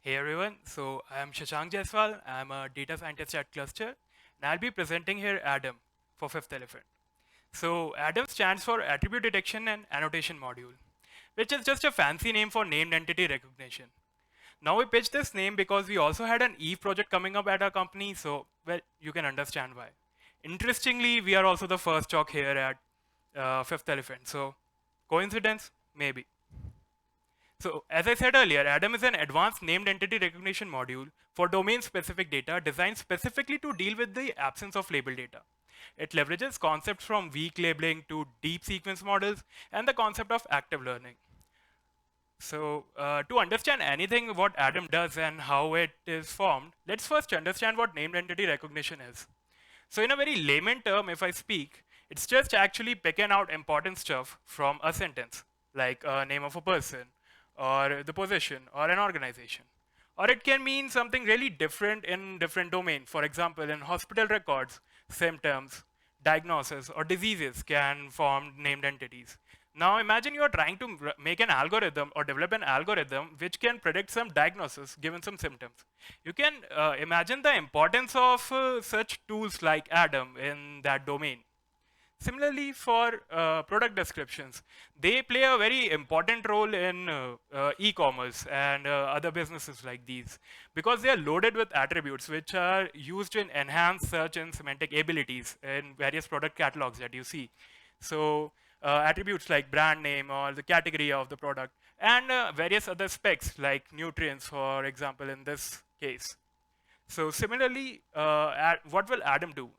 Hey everyone, so I am Shashank Jaiswal. I am a data scientist at Clustr, and I'll be presenting here Adam for Fifth Elephant. So Adam stands for Attribute Detection and Annotation Module, which is just a fancy name for named entity recognition. Now we pitched this name because we also had an Eve project coming up at our company, so well, you can understand why. Interestingly, we are also the first talk here at Fifth Elephant, so coincidence? Maybe. So as I said earlier, Adam is an advanced named entity recognition module for domain-specific data designed specifically to deal with the absence of label data. It leverages concepts from weak labeling to deep sequence models and the concept of active learning. So to understand anything what Adam does and how it is formed, let's first understand what named entity recognition is. So in a very layman term, if I speak, it's just actually picking out important stuff from a sentence, like a name of a person, or the position, or an organization. Or it can mean something really different in different domain. For example, in hospital records, symptoms, diagnosis, or diseases can form named entities. Now imagine you are trying to make an algorithm or develop an algorithm which can predict some diagnosis given some symptoms. You can imagine the importance of such tools like Adam in that domain. Similarly, for product descriptions, they play a very important role in e-commerce and other businesses like these because they are loaded with attributes which are used in enhanced search and semantic abilities in various product catalogs that you see. So attributes like brand name or the category of the product and various other specs like nutrients, for example, in this case. So similarly, what will Adam do?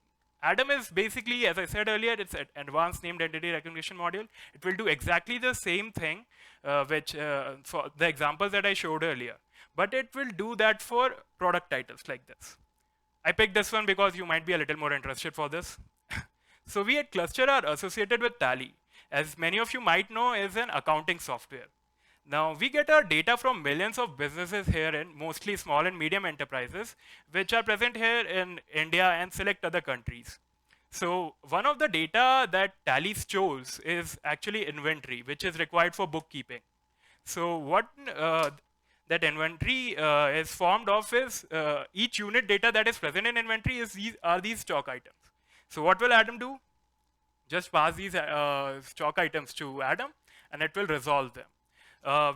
Adam is basically, as I said earlier, it's an advanced named entity recognition module. It will do exactly the same thing, which for the examples that I showed earlier. But it will do that for product titles like this. I picked this one because you might be a little more interested for this. So we at Clustr are associated with Tally. As many of you might know, is an accounting software. Now, we get our data from millions of businesses here in mostly small and medium enterprises, which are present here in India and select other countries. So one of the data that Tally stores is actually inventory, which is required for bookkeeping. So what that inventory is formed of is each unit data that is present in inventory are these stock items. So what will Adam do? Just pass these stock items to Adam, and it will resolve them.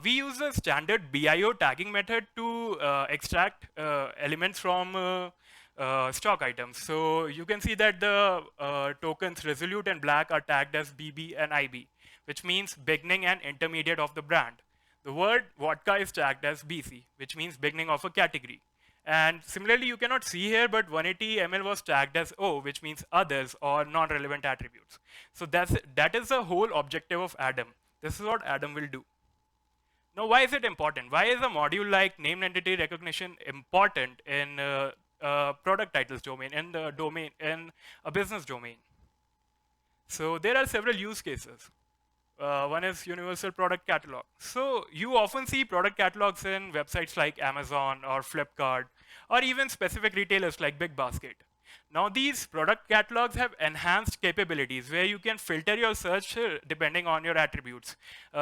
We use a standard BIO tagging method to extract elements from stock items. So you can see that the tokens resolute and black are tagged as BB and IB, which means beginning and intermediate of the brand. The word vodka is tagged as BC, which means beginning of a category. And similarly, you cannot see here, but 180 ml was tagged as O, which means others or non-relevant attributes. So that is the whole objective of Adam. This is what Adam will do. Now, why is it important? Why is a module like named entity recognition important in product titles domain, in the domain, in a business domain? So there are several use cases. One is universal product catalog. So you often see product catalogs in websites like Amazon or Flipkart, or even specific retailers like Big Basket. Now these product catalogs have enhanced capabilities where you can filter your search depending on your attributes.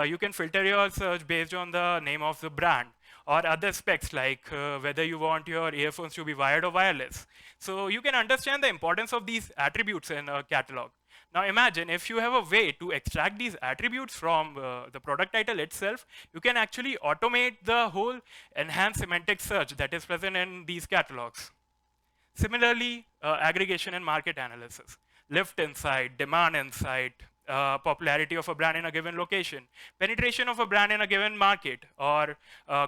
You can filter your search based on the name of the brand or other specs like whether you want your earphones to be wired or wireless. So you can understand the importance of these attributes in a catalog. Now imagine if you have a way to extract these attributes from the product title itself, you can actually automate the whole enhanced semantic search that is present in these catalogs. Similarly, aggregation and market analysis, lift insight, demand insight, popularity of a brand in a given location, penetration of a brand in a given market, or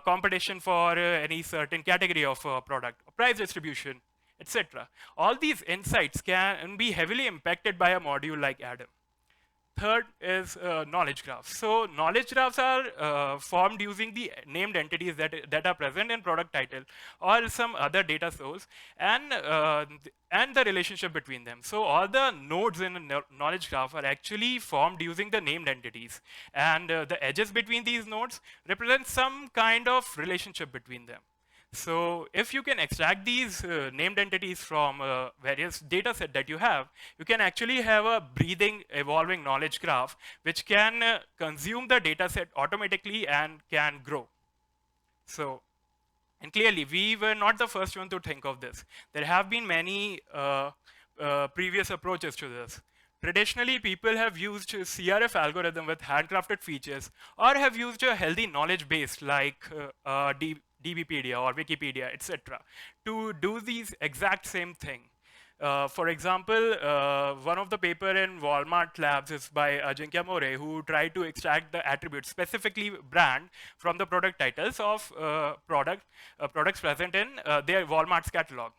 competition for any certain category of product, price distribution, etc. All these insights can be heavily impacted by a module like Adam. Third is knowledge graphs. So knowledge graphs are formed using the named entities that are present in product title or some other data source and the relationship between them. So all the nodes in a knowledge graph are actually formed using the named entities. And the edges between these nodes represent some kind of relationship between them. So if you can extract these named entities from various data set that you have, you can actually have a breathing, evolving knowledge graph, which can consume the data set automatically and can grow. So And clearly, we were not the first one to think of this. There have been many previous approaches to this. Traditionally, people have used a CRF algorithm with handcrafted features, or have used a healthy knowledge base like DBpedia or Wikipedia, etc., to do these exact same thing. For example, one of the paper in Walmart Labs is by Ajinkya More, who tried to extract the attributes, specifically brand, from the product titles of products present in their Walmart's catalog.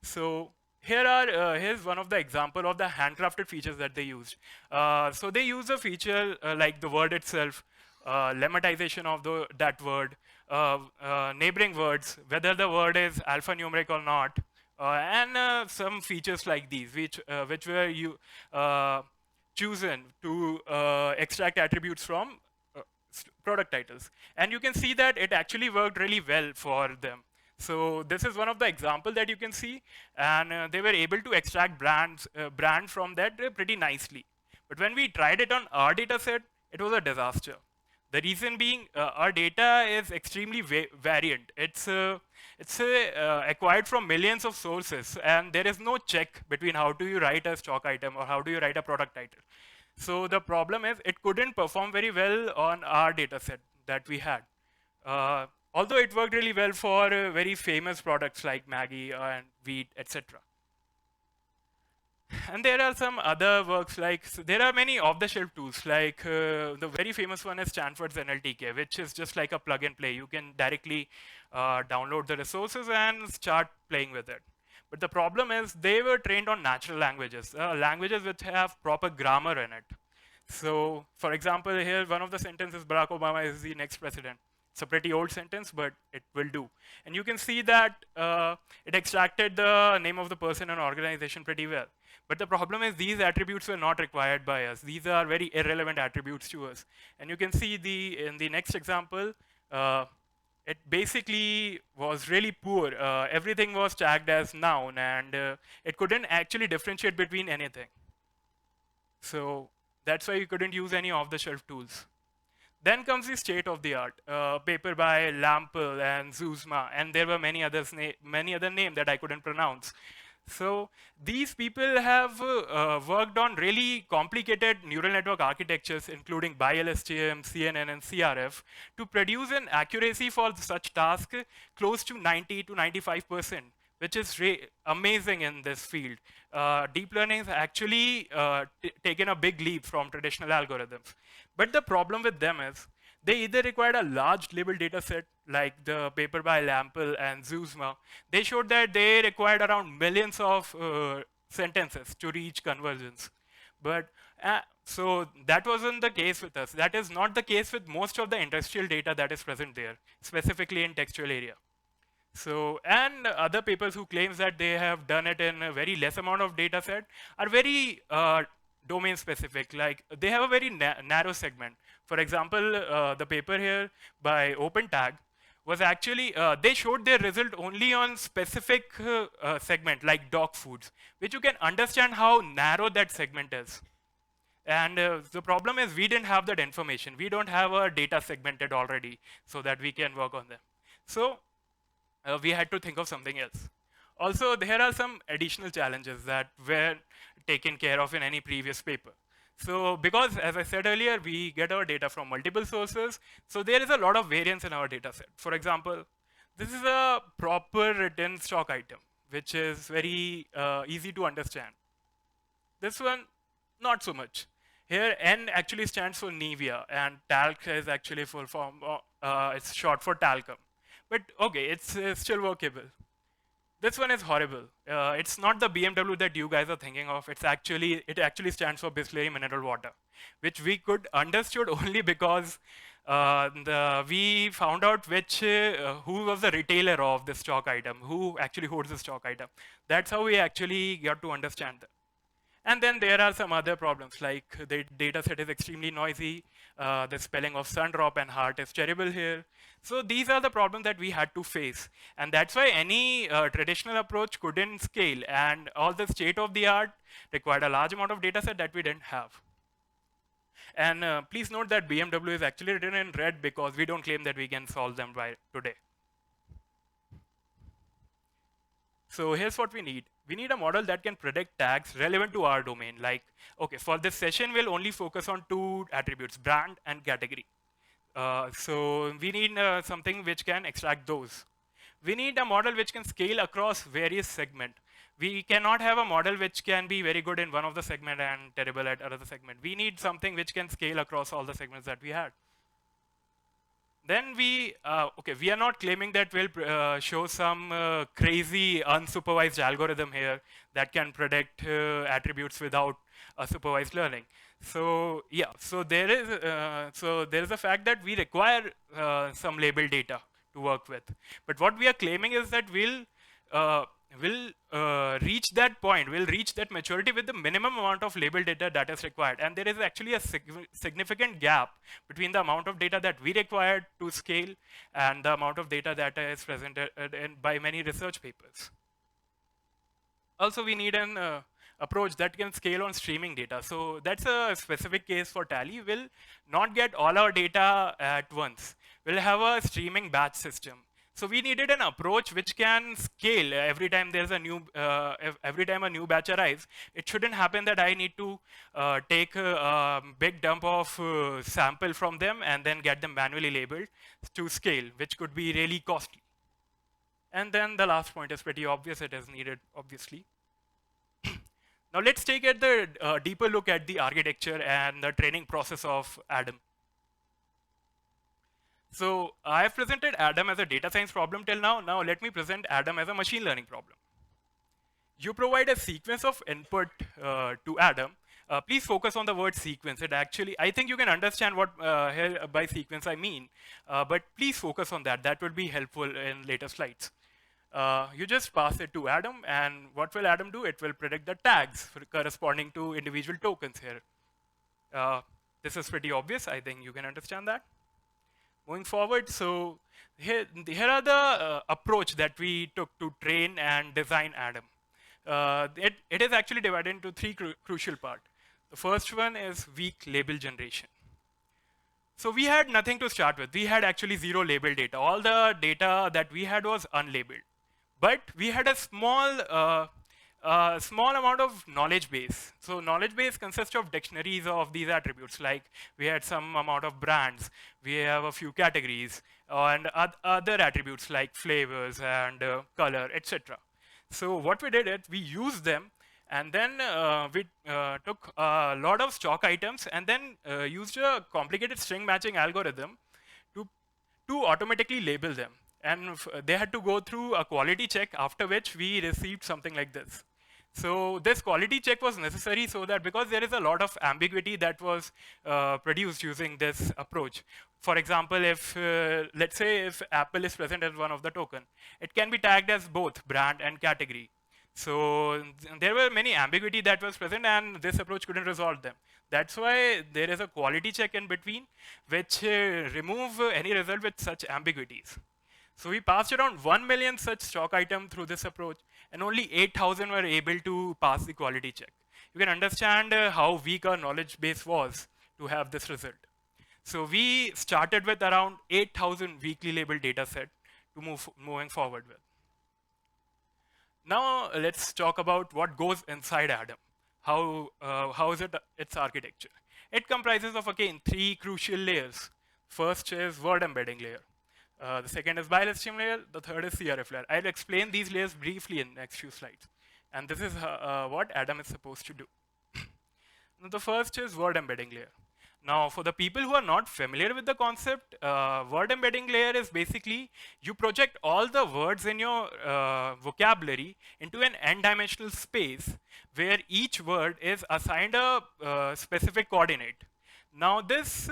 So here's one of the example of the handcrafted features that they used. So they use a feature like the word itself, lemmatization of that word, neighboring words, whether the word is alphanumeric or not, and some features like these, which were chosen to extract attributes from product titles. And you can see that it actually worked really well for them. So this is one of the examples that you can see, and they were able to extract brand from that pretty nicely. But when we tried it on our data set, it was a disaster. The reason being, our data is extremely variant. It's acquired from millions of sources, and there is no check between how do you write a stock item or how do you write a product title. So the problem is it couldn't perform very well on our data set that we had. Although it worked really well for very famous products like Maggie and Wheat, etc. And there are some other works like, so there are many off-the-shelf tools, like the very famous one is Stanford's NLTK, which is just like a plug and play. You can directly download the resources and start playing with it. But the problem is they were trained on natural languages, languages which have proper grammar in it. So for example, here one of the sentences, Barack Obama is the next president. It's a pretty old sentence, but it will do. And you can see that it extracted the name of the person and organization pretty well. But the problem is these attributes were not required by us. These are very irrelevant attributes to us. And you can see in the next example, it basically was really poor. Everything was tagged as noun, and it couldn't actually differentiate between anything. So that's why you couldn't use any off-the-shelf tools. Then comes the state of the art, paper by Lampel and Zuzma, and there were many other names that I couldn't pronounce. So these people have worked on really complicated neural network architectures, including BiLSTM, CNN, and CRF, to produce an accuracy for such tasks close to 90 to 95%, which is amazing in this field. Deep learning has actually taken a big leap from traditional algorithms. But the problem with them is they either required a large label data set, like the paper by Lampel and Zuzma. They showed that they required around millions of sentences to reach convergence. But so that wasn't the case with us. That is not the case with most of the industrial data that is present there, specifically in textual area. So, and other papers who claims that they have done it in a very less amount of data set are very domain specific. Like they have a very narrow segment. For example, the paper here by OpenTag was actually, they showed their result only on specific segment like dog foods, which you can understand how narrow that segment is. And the problem is we didn't have that information. We don't have a data segmented already so that we can work on them. So we had to think of something else. Also, there are some additional challenges that were taken care of in any previous paper. So because, as I said earlier, we get our data from multiple sources, so there is a lot of variance in our data set. For example, this is a proper written stock item, which is very easy to understand. This one, not so much. Here, N actually stands for Nivea, and talc is actually full form, it's short for talcum. But okay, it's still workable. This one is horrible. It's not the BMW that you guys are thinking of. It actually stands for Bisleri mineral water, which we could understood only because we found out who was the retailer of the stock item, who actually holds the stock item. That's how we actually got to understand that. And then there are some other problems, like the data set is extremely noisy, the spelling of sun drop and heart is terrible here. So these are the problems that we had to face. And that's why any traditional approach couldn't scale, and all the state of the art required a large amount of data set that we didn't have. And please note that BMW is actually written in red because we don't claim that we can solve them by today. So here's what we need. We need a model that can predict tags relevant to our domain. Like, okay, for this session, we'll only focus on two attributes, brand and category. So we need something which can extract those. We need a model which can scale across various segments. We cannot have a model which can be very good in one of the segment and terrible at another segment. We need something which can scale across all the segments that we had. Then we are not claiming that we'll show some crazy unsupervised algorithm here that can predict attributes without supervised learning. So yeah, so there is a fact that we require some label data to work with. But what we are claiming is that uh, we'll reach that point, we'll reach that maturity with the minimum amount of label data that is required. And there is actually a significant gap between the amount of data that we require to scale and the amount of data that is presented by many research papers. Also, we need an approach that can scale on streaming data. So that's a specific case for Tally. We'll not get all our data at once. We'll have a streaming batch system. So we needed an approach which can scale every time there's a new, every time a new batch arrives. It shouldn't happen that I need to take a big dump of sample from them and then get them manually labeled to scale, which could be really costly. And then the last point is pretty obvious. It is needed, obviously. Now let's take a deeper look at the architecture and the training process of Adam. So I have presented Adam as a data science problem till now. Now let me present Adam as a machine learning problem. You provide a sequence of input to Adam. Please focus on the word sequence. It actually, I think you can understand what here by sequence I mean, but please focus on that. That would be helpful in later slides. You just pass it to Adam, and what will Adam do? It will predict the tags corresponding to individual tokens here. This is pretty obvious. I think you can understand that. Moving forward, so here are the approach that we took to train and design Adam. It is actually divided into three crucial parts. The first one is weak label generation. So we had nothing to start with. We had actually zero label data. All the data that we had was unlabeled. But we had a small amount of knowledge base. So knowledge base consists of dictionaries of these attributes. Like we had some amount of brands. We have a few categories and other attributes like flavors and color, etc. So what we did is we used them, and then we took a lot of stock items and then used a complicated string matching algorithm to automatically label them. And they had to go through a quality check, after which we received something like this. So this quality check was necessary so that because there is a lot of ambiguity that was produced using this approach. For example, if let's say if Apple is present as one of the token, it can be tagged as both brand and category. So there were many ambiguity that was present, and this approach couldn't resolve them. That's why there is a quality check in between, which remove any result with such ambiguities. So we passed around 1 million such stock items through this approach, and only 8,000 were able to pass the quality check. You can understand how weak our knowledge base was to have this result. So we started with around 8,000 weakly labeled data set to moving forward with. Now let's talk about what goes inside Adam. How is its architecture? It comprises of, again, three crucial layers. First is word embedding layer. The second is bilistim layer. The third is CRF layer. I'll explain these layers briefly in the next few slides. And this is what Adam is supposed to do. The first is word embedding layer. Now, for the people who are not familiar with the concept, word embedding layer is basically you project all the words in your vocabulary into an n-dimensional space where each word is assigned a specific coordinate. Now, this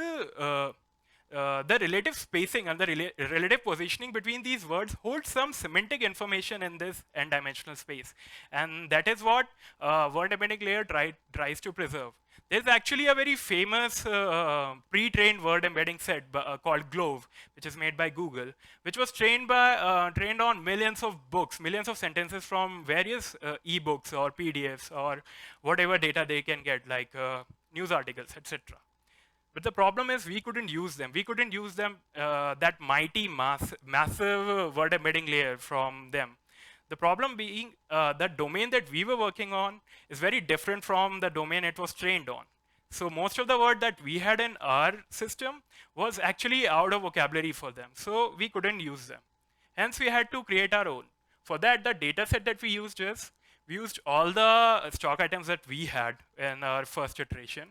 the relative spacing and the relative positioning between these words holds some semantic information in this n-dimensional space. And that is what word embedding layer tries to preserve. There's actually a very famous pre-trained word embedding set called Glove, which is made by Google, which was trained on millions of books, millions of sentences from various ebooks or PDFs or whatever data they can get, like news articles, etc. But the problem is we couldn't use them. We couldn't use them, that mighty massive word embedding layer from them. The problem being the domain that we were working on is very different from the domain it was trained on. So most of the word that we had in our system was actually out of vocabulary for them. So we couldn't use them. Hence, we had to create our own. For that, the data set that we used is, we used all the stock items that we had in our first iteration.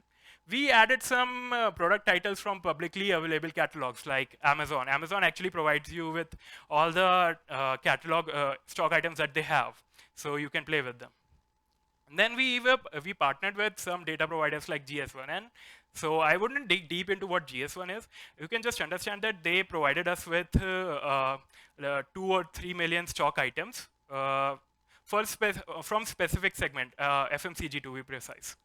We added some product titles from publicly available catalogs like Amazon. Amazon actually provides you with all the catalog stock items that they have, so you can play with them. And then we partnered with some data providers like GS1. And so I wouldn't dig deep into what GS1 is. You can just understand that they provided us with 2 or 3 million stock items from specific segment, FMCG to be precise.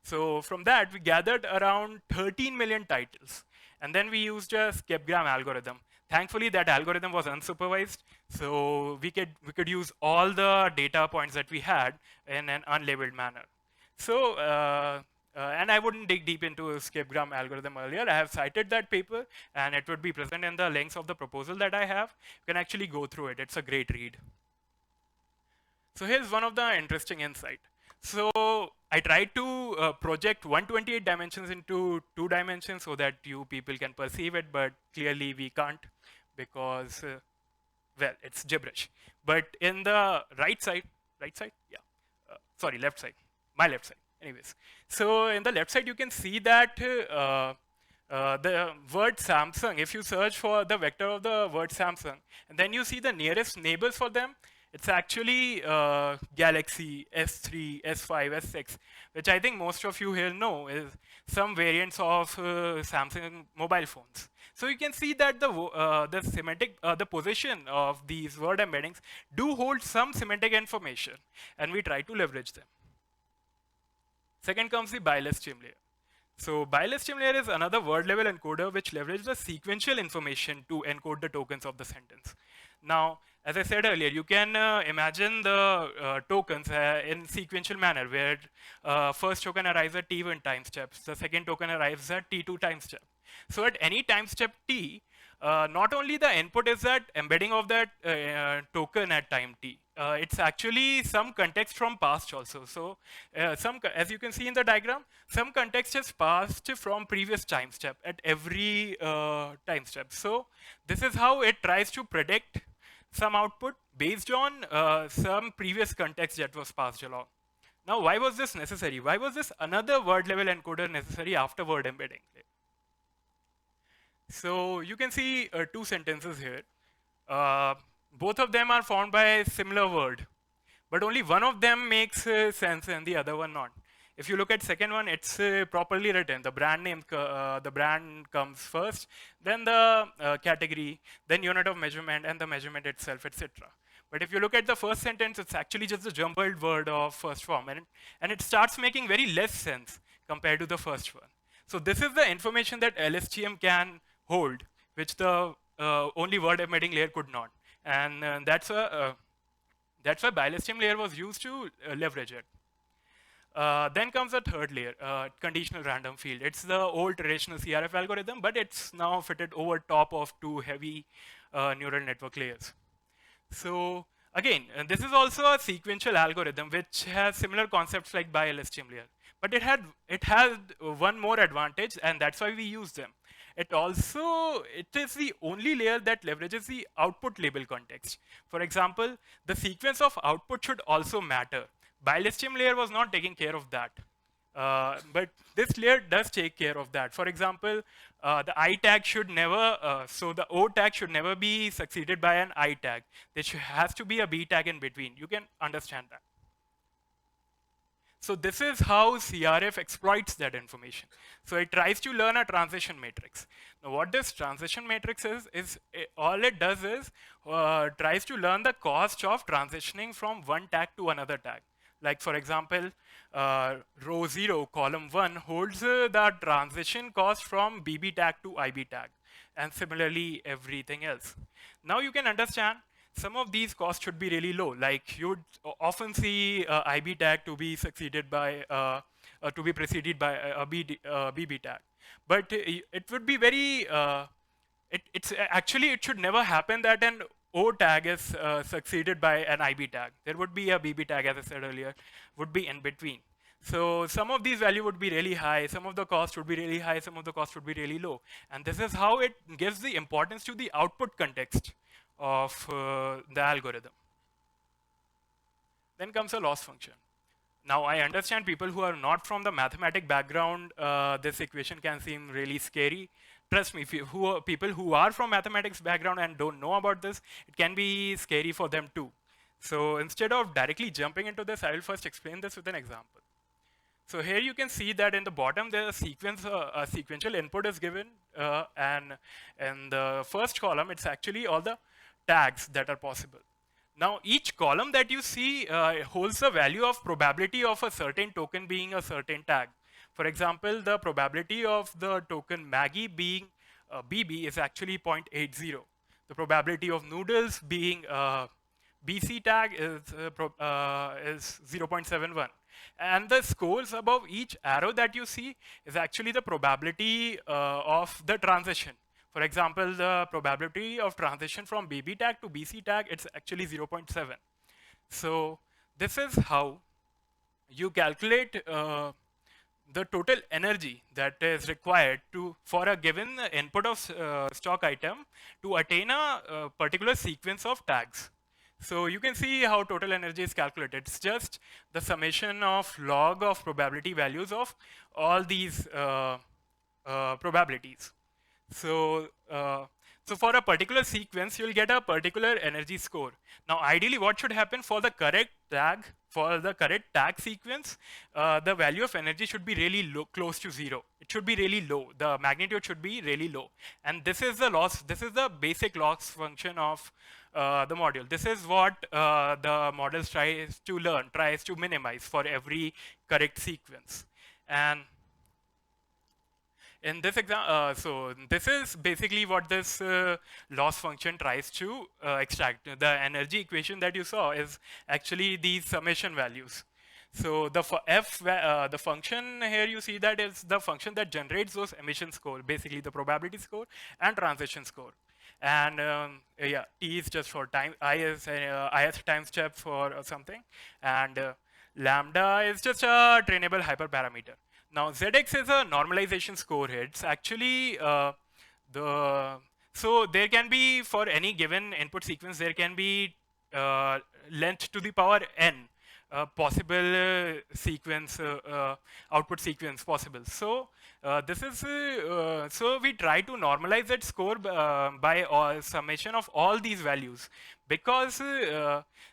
So from that, we gathered around 13 million titles. And then we used a skepgram algorithm. Thankfully, that algorithm was unsupervised, so we could use all the data points that we had in an unlabeled manner. So, and I wouldn't dig deep into a skepgram algorithm earlier. I have cited that paper, and it would be present in the links of the proposal that I have. You can actually go through it. It's a great read. So here's one of the interesting insight. So I tried to project 128 dimensions into 2 dimensions so that you people can perceive it, but clearly we can't because, well, it's gibberish. But in the right side, yeah, sorry, left side, my left side, anyways. So in the left side, you can see that the word Samsung, if you search for the vector of the word Samsung, and then you see the nearest neighbors for them, it's actually Galaxy S3, S5, S6, which I think most of you here know is some variants of Samsung mobile phones. So you can see that the semantic, the position of these word embeddings do hold some semantic information, and we try to leverage them. Second comes the bi-list layer. So bi-list layer is another word level encoder which leverages the sequential information to encode the tokens of the sentence. Now, as I said earlier, you can imagine the tokens in sequential manner, where first token arrives at t1 time steps, the second token arrives at t2 time step. So at any time step t, not only the input is that embedding of that token at time t, it's actually some context from past also. So as you can see in the diagram, some context is passed from previous time step at every time step. So this is how it tries to predict some output based on some previous context that was passed along. Now, why was this necessary? Why was this another word level encoder necessary after word embedding? So you can see 2 sentences here. Both of them are formed by a similar word, but only one of them makes sense and the other one not. If you look at second one, it's properly written. The brand name, the brand comes first, then the category, then unit of measurement, and the measurement itself, etc. But if you look at the first sentence, it's actually just a jumbled word of first form, and it starts making very less sense compared to the first one. So this is the information that LSTM can hold, which the only word embedding layer could not. And that's why bi-LSTM layer was used to leverage it. Then comes the third layer, conditional random field. It's the old traditional CRF algorithm, but it's now fitted over top of 2 heavy neural network layers. So again, this is also a sequential algorithm which has similar concepts like bi-LSTM layer. But it had one more advantage, and that's why we use them. It is the only layer that leverages the output label context. For example, the sequence of output should also matter. Bi-LSTM layer was not taking care of that. But this layer does take care of that. For example, the I tag should never, so the O tag should never be succeeded by an I tag. There has to be a B tag in between. You can understand that. So this is how CRF exploits that information. So it tries to learn a transition matrix. Now what this transition matrix is all it does is tries to learn the cost of transitioning from one tag to another tag. Like for example, row 0, column 1 holds the transition cost from BB tag to IB tag, and similarly everything else. Now you can understand some of these costs should be really low. Like you'd often see IB tag to be succeeded by to be preceded by a BB tag, but it would be very. It should never happen that an O tag is succeeded by an IB tag. There would be a BB tag, as I said earlier, would be in between. So some of these value would be really high, some of the cost would be really high, some of the cost would be really low. And this is how it gives the importance to the output context of the algorithm. Then comes a loss function. Now I understand people who are not from the mathematic background, this equation can seem really scary. Trust me, people who are from mathematics background and don't know about this, it can be scary for them too. So instead of directly jumping into this, I will first explain this with an example. So here you can see that in the bottom there a sequential input is given, and in the first column it's actually all the tags that are possible. Now each column that you see holds the value of probability of a certain token being a certain tag. For example, the probability of the token Maggie being BB is actually 0.80. The probability of noodles being BC tag is 0.71. And the scores above each arrow that you see is actually the probability of the transition. For example, the probability of transition from BB tag to BC tag, it's actually 0.7. So this is how you calculate the total energy that is required for a given input of stock item to attain a particular sequence of tags. So you can see how total energy is calculated. It's just the summation of log of probability values of all these probabilities. So, so for a particular sequence, you'll get a particular energy score. Now, ideally, what should happen for the correct tag, sequence, the value of energy should be really low, close to 0. It should be really low. The magnitude should be really low. And this is the loss. This is the basic loss function of the module. This is what the model tries to minimize for every correct sequence. And in this example, so this is basically what this loss function tries to extract. The energy equation that you saw is actually these summation values. So the the function here you see that is the function that generates those emission score, basically the probability score and transition score. And yeah, T is just for time, I is ith time step for something, and lambda is just a trainable hyperparameter. Now ZX is a normalization score here. It's actually so there can be, for any given input sequence, there can be length to the power n possible sequence, output sequence possible. So this is, so we try to normalize that score by summation of all these values, because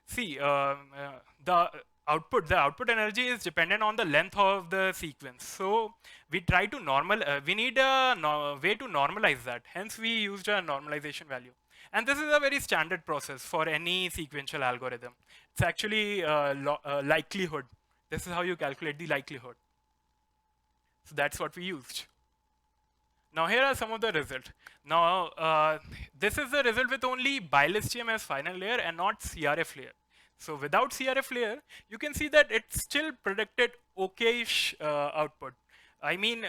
see, the output energy is dependent on the length of the sequence. So we try to we need a way to normalize that. Hence we used a normalization value. And this is a very standard process for any sequential algorithm. It's actually likelihood. This is how you calculate the likelihood. So that's what we used. Now here are some of the results. Now this is the result with only BiLSTM as final layer and not CRF layer. So without CRF layer, you can see that it still predicted okay-ish output. I mean,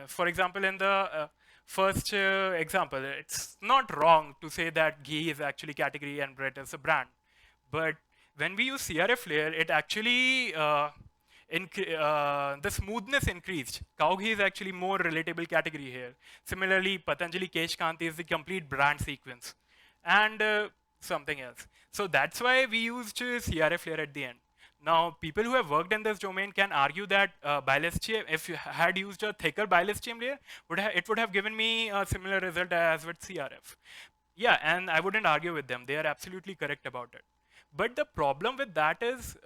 for example, in the first example, it's not wrong to say that ghee is actually category and bread is a brand. But when we use CRF layer, it actually, the smoothness increased. Cow ghee is actually more relatable category here. Similarly, Patanjali Kesh Kanti is the complete brand sequence. And something else. So that's why we used CRF layer at the end. Now, people who have worked in this domain can argue that BiLSTM, if you had used a thicker BiLSTM layer, it would have given me a similar result as with CRF. Yeah, and I wouldn't argue with them. They are absolutely correct about it. But the problem with that is,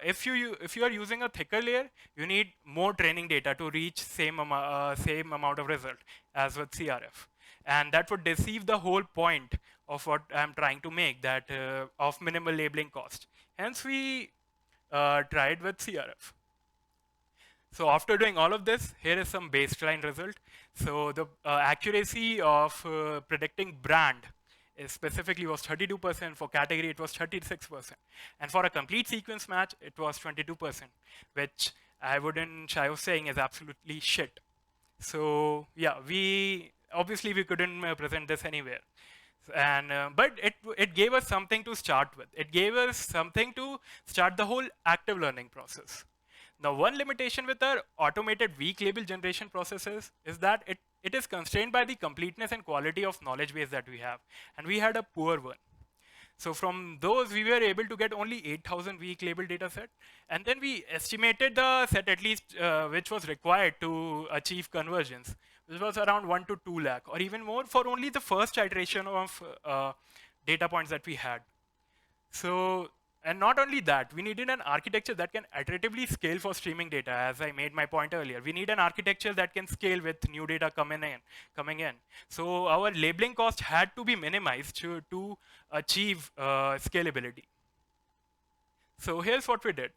if you are using a thicker layer, you need more training data to reach same amount of result as with CRF, and that would deceive the whole point of what I'm trying to make, that of minimal labeling cost. Hence, we tried with CRF. So after doing all of this, here is some baseline result. So the accuracy of predicting brand specifically was 32%. For category, it was 36%. And for a complete sequence match, it was 22%, which I was saying is absolutely shit. So yeah, obviously we couldn't present this anywhere. And but it gave us something to start with. It gave us something to start the whole active learning process. Now, one limitation with our automated weak label generation processes is that it is constrained by the completeness and quality of knowledge base that we have, and we had a poor one. So from those, we were able to get only 8,000 weak label data set. And then we estimated the set at least which was required to achieve convergence, which was around 1 to 2 lakh, or even more for only the first iteration of data points that we had. So, and not only that, we needed an architecture that can iteratively scale for streaming data, as I made my point earlier. We need an architecture that can scale with new data coming in. So our labeling cost had to be minimized to achieve scalability. So here's what we did.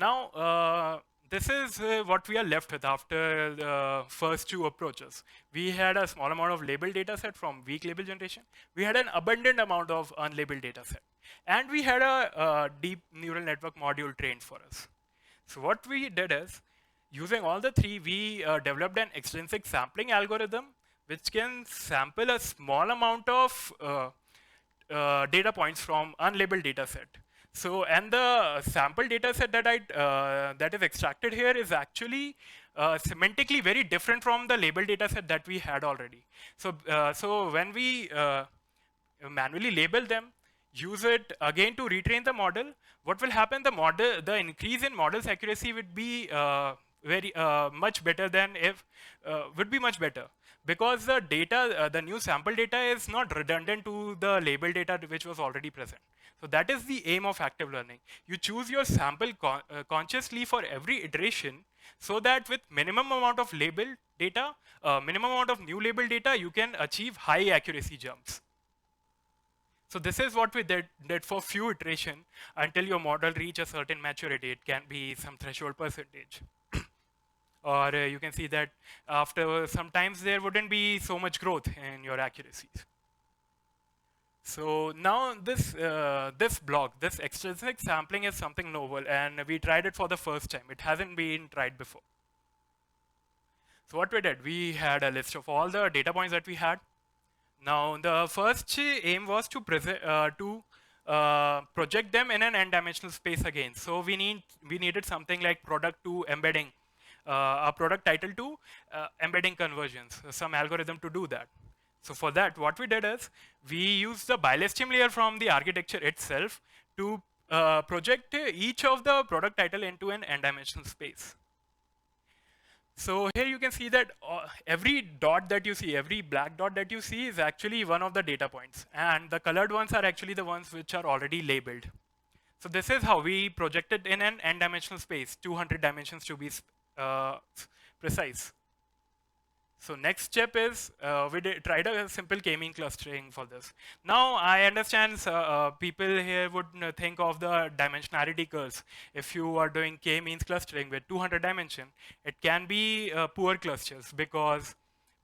Now, this is what we are left with after the first two approaches. We had a small amount of labeled data set from weak label generation. We had an abundant amount of unlabeled data set. And we had a deep neural network module trained for us. So what we did is, using all the three, we developed an extrinsic sampling algorithm which can sample a small amount of data points from unlabeled data set. So, and the sample data set that is extracted here is actually semantically very different from the label data set that we had already. So when we manually label them, use it again to retrain the model, what will happen? The increase in model's accuracy would be much better than would be much better, because the data, the new sample data is not redundant to the label data which was already present. So that is the aim of active learning. You choose your sample consciously for every iteration, so that with minimum amount of label data, minimum amount of new label data, you can achieve high accuracy jumps. So this is what we did for few iteration until your model reach a certain maturity. It can be some threshold percentage. Or you can see that after sometimes there wouldn't be so much growth in your accuracies. So now this block, this extrinsic sampling is something novel, and we tried it for the first time. It hasn't been tried before. So what we did, we had a list of all the data points that we had. Now, the first aim was to project them in an n-dimensional space again. So we needed something like product to embedding, a product title to embedding conversions, some algorithm to do that. So for that, what we did is we used the bilestim layer from the architecture itself to project each of the product title into an n-dimensional space. So here you can see that every dot that you see, every black dot that you see is actually one of the data points. And the colored ones are actually the ones which are already labeled. So this is how we projected in an n-dimensional space, 200 dimensions to be precise. So next step is we tried a simple k-mean clustering for this. Now I understand people here would think of the dimensionality curves. If you are doing k-means clustering with 200 dimension, it can be poor clusters because,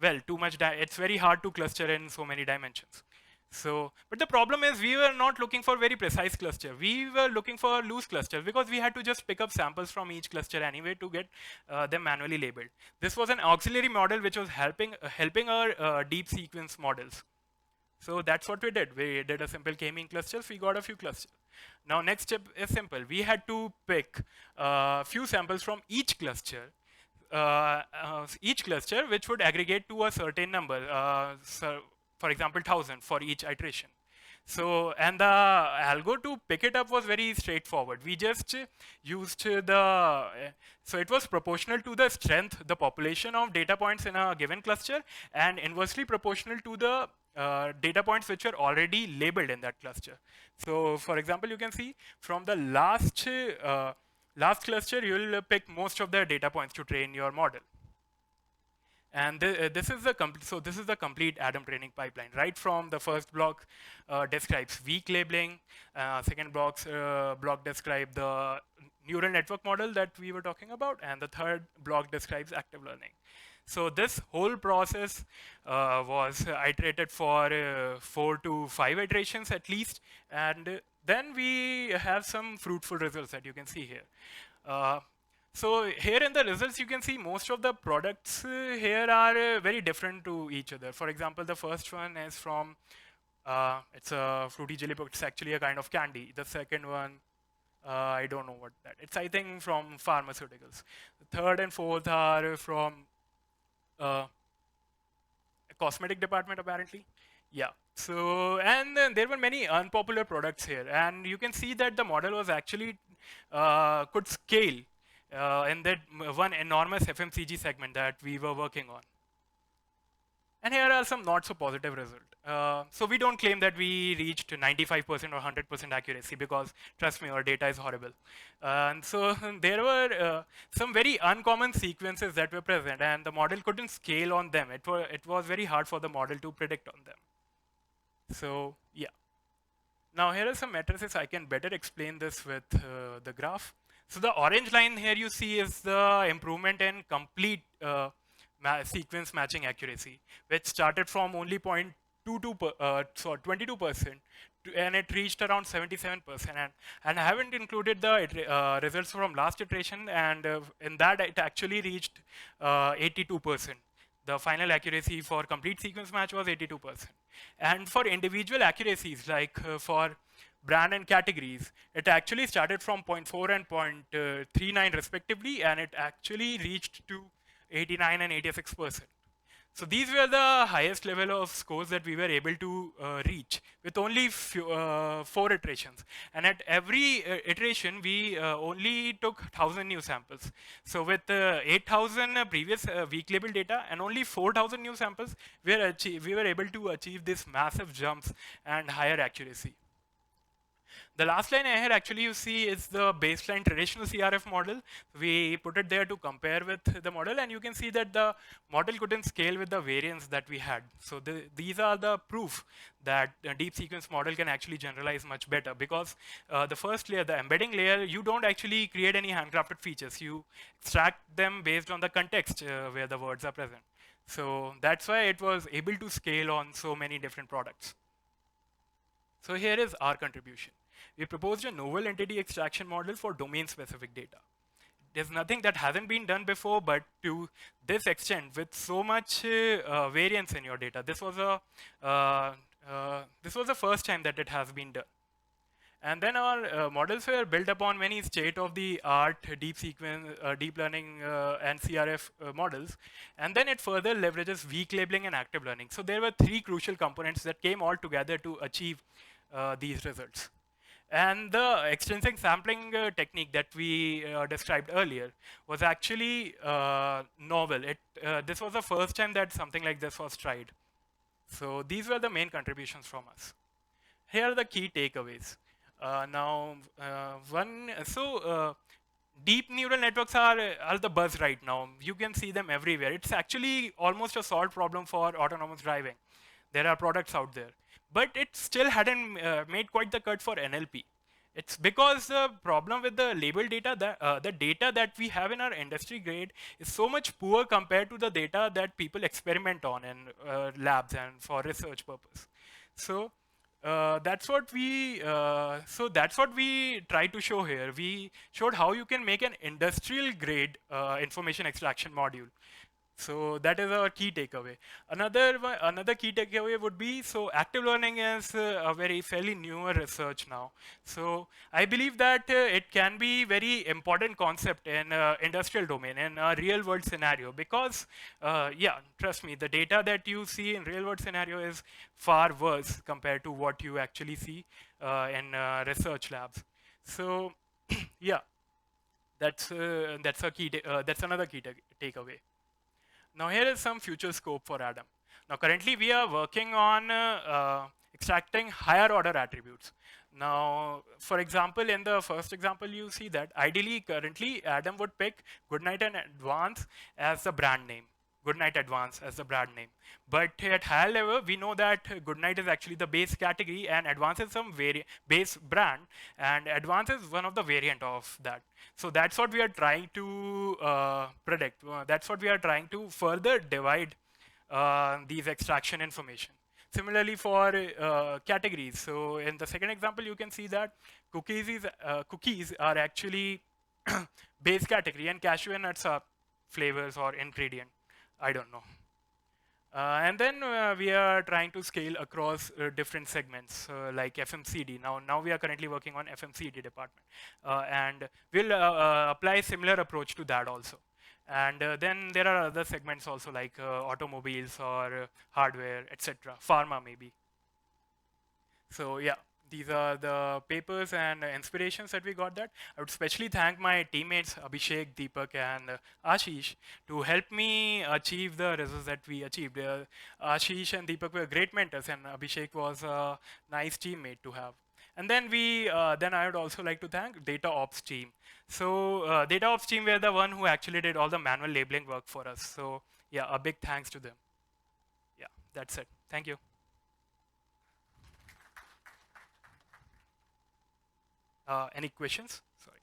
well, it's very hard to cluster in so many dimensions. So, but the problem is we were not looking for very precise cluster. We were looking for loose clusters because we had to just pick up samples from each cluster anyway to get them manually labeled. This was an auxiliary model which was helping our deep sequence models. So that's what we did. We did a simple k-mean clusters. We got a few clusters. Now next step is simple. We had to pick a few samples from each cluster which would aggregate to a certain number. For example, 1,000 for each iteration. So, and the algo to pick it up was very straightforward. We just used so it was proportional to the strength, the population of data points in a given cluster, and inversely proportional to the data points which were already labeled in that cluster. So, for example, you can see from the last cluster, you'll pick most of the data points to train your model. And this is the complete Adam training pipeline. Right from the first block describes weak labeling, second block describes the neural network model that we were talking about, and the third block describes active learning. So this whole process was iterated for 4 to 5 iterations at least, and then we have some fruitful results that you can see here. So here in the results, you can see most of the products here are very different to each other. For example, the first one is from, it's a fruity jelly, but it's actually a kind of candy. The second one, I don't know what that. It's, I think, from pharmaceuticals. The third and fourth are from uh, cosmetic department apparently. Yeah. So, and then there were many unpopular products here, and you can see that the model was actually could scale in that one enormous FMCG segment that we were working on. And here are some not so positive results. So we don't claim that we reached 95% or 100% accuracy because, trust me, our data is horrible. And so there were some very uncommon sequences that were present, and the model couldn't scale on them. It was very hard for the model to predict on them. So yeah. Now here are some matrices. I can better explain this with the graph. So the orange line here you see is the improvement in complete sequence matching accuracy, which started from only 22%, and it reached around 77%. And I haven't included the results from last iteration, and in that it actually reached 82%. The final accuracy for complete sequence match was 82%. And for individual accuracies, like for brand and categories, it actually started from 0.4 and 0.39 respectively, and it actually reached to 89 and 86%. So these were the highest level of scores that we were able to reach with only 4 iterations. And at every iteration, we only took 1,000 new samples. So with 8,000 previous weak label data and only 4,000 new samples, we were able to achieve these massive jumps and higher accuracy. The last line here actually you see is the baseline traditional CRF model. We put it there to compare with the model, and you can see that the model couldn't scale with the variance that we had. So these are the proof that a deep sequence model can actually generalize much better, because the first layer, the embedding layer, you don't actually create any handcrafted features. You extract them based on the context where the words are present. So that's why it was able to scale on so many different products. So here is our contribution. We proposed a novel entity extraction model for domain-specific data. There's nothing that hasn't been done before, but to this extent, with so much variance in your data, this was the first time that it has been done. And then our models were built upon many state-of-the-art deep learning and CRF models. And then it further leverages weak labeling and active learning. So there were 3 crucial components that came all together to achieve these results. And the extrinsic sampling technique that we described earlier was actually novel. This was the first time that something like this was tried. So these were the main contributions from us. Here are the key takeaways. Deep neural networks are the buzz right now. You can see them everywhere. It's actually almost a solved problem for autonomous driving. There are products out there. But it still hadn't made quite the cut for NLP. It's because the problem with the label data, the data that we have in our industry grade is so much poor compared to the data that people experiment on in labs and for research purpose. So that's what we try to show here. We showed how you can make an industrial grade information extraction module. So that is our key takeaway. Another key takeaway would be, so active learning is a very fairly newer research now. So I believe that it can be very important concept in industrial domain, in a real world scenario, because yeah, trust me, the data that you see in real world scenario is far worse compared to what you actually see in research labs. So yeah, that's another key takeaway. Now here is some future scope for Adam. Now currently we are working on extracting higher order attributes. Now, for example, in the first example, you see that ideally currently Adam would pick Goodnight and Advance as the brand name. Goodnight Advance as the brand name. But at higher level, we know that Goodnight is actually the base category and Advance is some base brand, and Advance is one of the variant of that. So that's what we are trying to predict. That's what we are trying to further divide these extraction information. Similarly for categories. So in the second example, you can see that cookies are actually base category, and cashew and nuts are flavors or ingredient. I don't know. And then we are trying to scale across different segments like FMCD. Now we are currently working on FMCD department, and we'll apply a similar approach to that also. And then there are other segments also like automobiles or hardware, etc. Pharma maybe. So yeah, these are the papers and inspirations that we got that. I would especially thank my teammates Abhishek, Deepak, and Ashish to help me achieve the results that we achieved. Ashish and Deepak were great mentors, and Abhishek was a nice teammate to have. And then then I would also like to thank Data Ops team. So Data Ops team were the one who actually did all the manual labeling work for us. So yeah, a big thanks to them. Yeah, that's it. Thank you. Any questions? Sorry.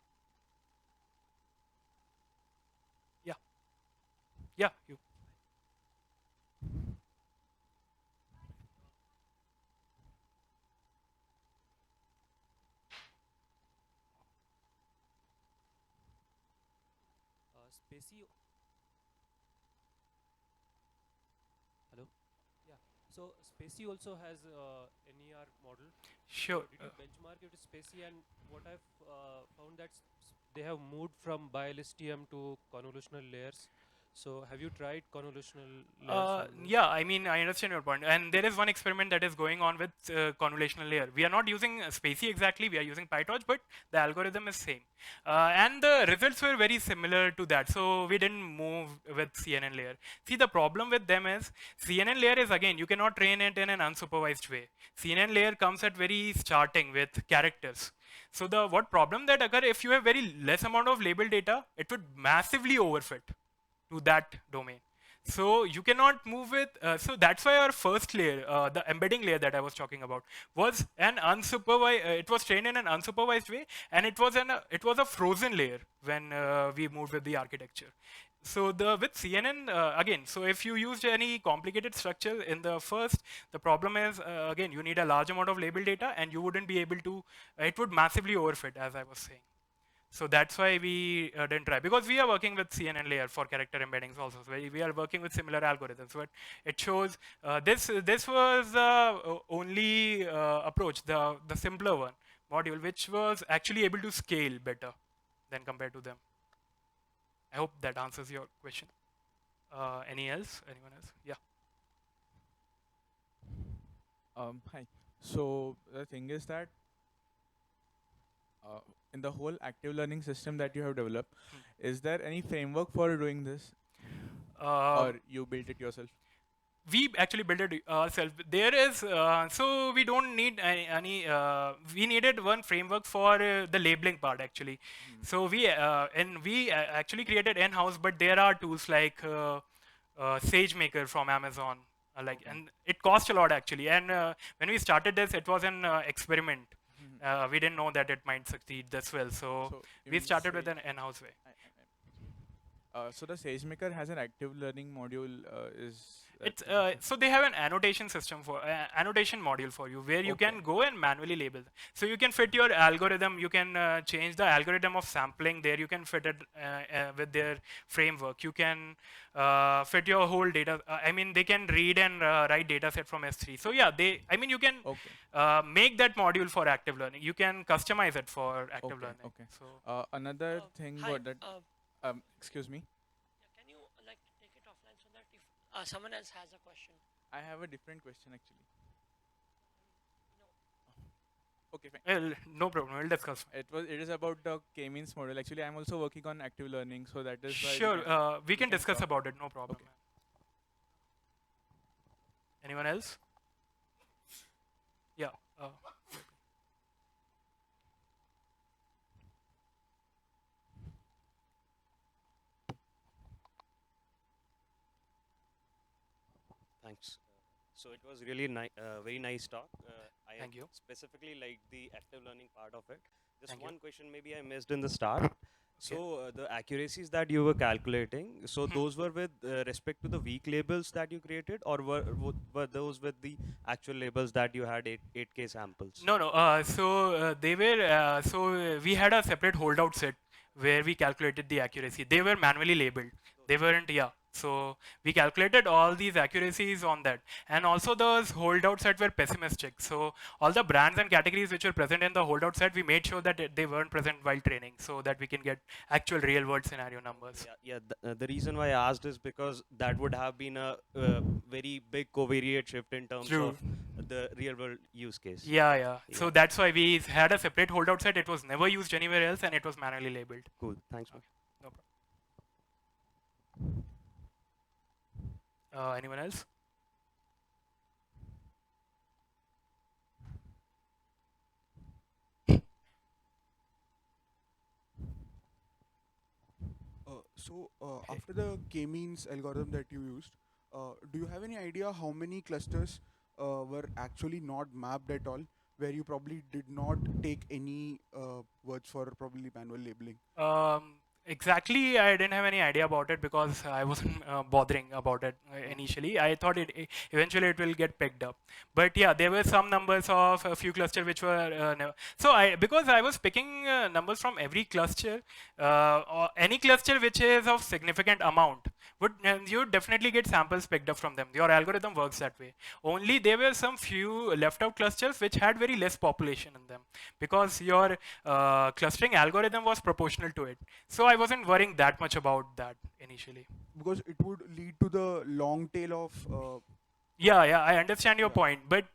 Yeah. Yeah. You. Spacey, hello. Yeah. So Spacey also has NER model. Sure. So did you benchmark it with Spacey? And what I've found that they have moved from BiLSTM to convolutional layers. So have you tried convolutional layers on those? Yeah, I mean, I understand your point. And there is one experiment that is going on with convolutional layer. We are not using Spacey exactly, we are using PyTorch, but the algorithm is same. And the results were very similar to that. So we didn't move with CNN layer. See, the problem with them is CNN layer is, again, you cannot train it in an unsupervised way. CNN layer comes at very starting with characters. So the what problem that occur if you have very less amount of label data, it would massively overfit to that domain. So you cannot move with, so that's why our first layer, the embedding layer that I was talking about, was an unsupervised, it was trained in an unsupervised way, and it was a frozen layer when we moved with the architecture. So with CNN, again, so if you used any complicated structure in the first, the problem is, again, you need a large amount of label data, and you wouldn't be able to, it would massively overfit, as I was saying. So that's why we didn't try, because we are working with CNN layer for character embeddings also. So we are working with similar algorithms, but it shows this was the only approach, the simpler one module, which was actually able to scale better than compared to them. I hope that answers your question. Any else? Anyone else? Yeah. Hi. So the thing is that uh, in the whole active learning system that you have developed, is there any framework for doing this, Um, or you built it yourself? we actually built it ourselves. There is, so we don't need we needed one framework for the labeling part actually. So we actually created in-house, but there are tools like SageMaker from Amazon, Okay. and it cost a lot actually. And when we started this, it was an experiment. We didn't know that it might succeed this well, so So you we mean started with Sage? an in-house way. So the SageMaker has an active learning module. Is that It's what you said? so they have an annotation system for annotation module for you where you Okay. can go and manually label. So you can fit your algorithm. You can change the algorithm of sampling there. You can fit it with their framework. You can fit your whole data. I mean, they can read and write data set from S3. So yeah, they. I mean, you can Okay. make that module for active learning. You can customize it for active Okay. learning. Okay. So Another thing Hi. what that excuse me. Yeah, can you like take it offline so that if someone else has a question, I have a different question actually. you know, Okay, fine. well, no problem. We'll discuss. It is about the k-means model. Actually, I'm also working on active learning, so that is why Sure, we we can can discuss talk. about it. No problem. Okay. Anyone else? Yeah. Thanks. So it was really very nice talk. I Thank you. specifically like the active learning part of it. Just Thank you. one question maybe I missed in the start. So the accuracies that you were calculating, so those were with respect to the weak labels that you created, or were those with the actual labels that you had 8K samples? No, no. So they were. So we had a separate holdout set where we calculated the accuracy. They were manually labeled. They weren't, yeah. So we calculated all these accuracies on that. And also those holdout set were pessimistic. So all the brands and categories which were present in the holdout set, we made sure that they weren't present while training so that we can get actual real world scenario numbers. Yeah, yeah. The reason why I asked is because that would have been a very big covariate shift in terms True. of the real world use case. Yeah, yeah. So Yeah. that's why we had a separate holdout set. It was never used anywhere else and it was manually labeled. Cool. Thanks, man. No problem. Anyone else? After the k-means algorithm that you used, do you have any idea how many clusters were actually not mapped at all, where you probably did not take any words for probably manual labeling? Exactly, I didn't have any idea about it because I wasn't bothering about it initially. I thought eventually it will get picked up. But yeah, there were some numbers of a few clusters which were never. So because I was picking numbers from every cluster, or any cluster which is of significant amount, you definitely get samples picked up from them. Your algorithm works that way. Only there were some few left out clusters which had very less population in them because your clustering algorithm was proportional to it. So I wasn't worrying that much about that initially. Because it would lead to the long tail of Yeah, I understand your Yeah. point. But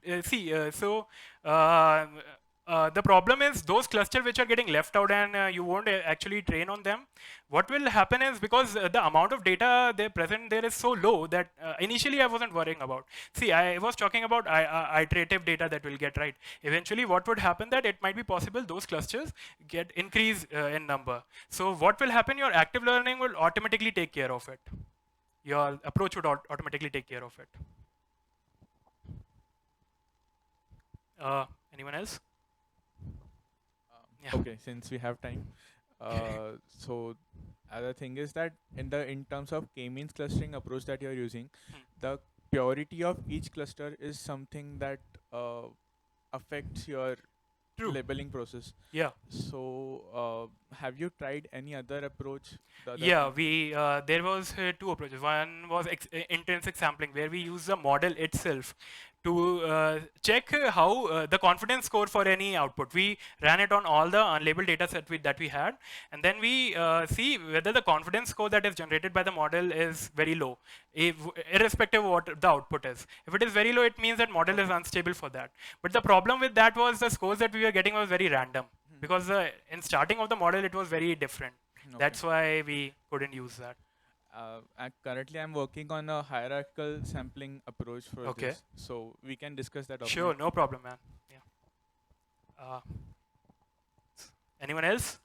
uh, the problem is those clusters which are getting left out and you won't actually train on them. What will happen is because the amount of data they present there is so low that initially I wasn't worrying about. See, I was talking about iterative data that will get right. Eventually, what would happen that it might be possible those clusters get increase in number. So what will happen? Your active learning will automatically take care of it. Your approach would automatically take care of it. Anyone else? Yeah. Okay, since we have time, so other thing is that in terms of k-means clustering approach that you're using, the purity of each cluster is something that uh, affects your True. labeling process. Yeah. So have you tried any other approach? The other Yeah, thing? there was two approaches. One was intrinsic sampling, where we use the model itself to check how the confidence score for any output. We ran it on all the unlabeled data set that we had, and then we see whether the confidence score that is generated by the model is very low, irrespective of what the output is. If it is very low, it means that model is unstable for that. But the problem with that was the scores that we were getting was very random because in starting of the model it was very different. Okay. That's why we couldn't use that. Currently, I'm working on a hierarchical sampling approach for Okay. this, so we can discuss that. Sure, offline. no problem, man. Yeah. Anyone else?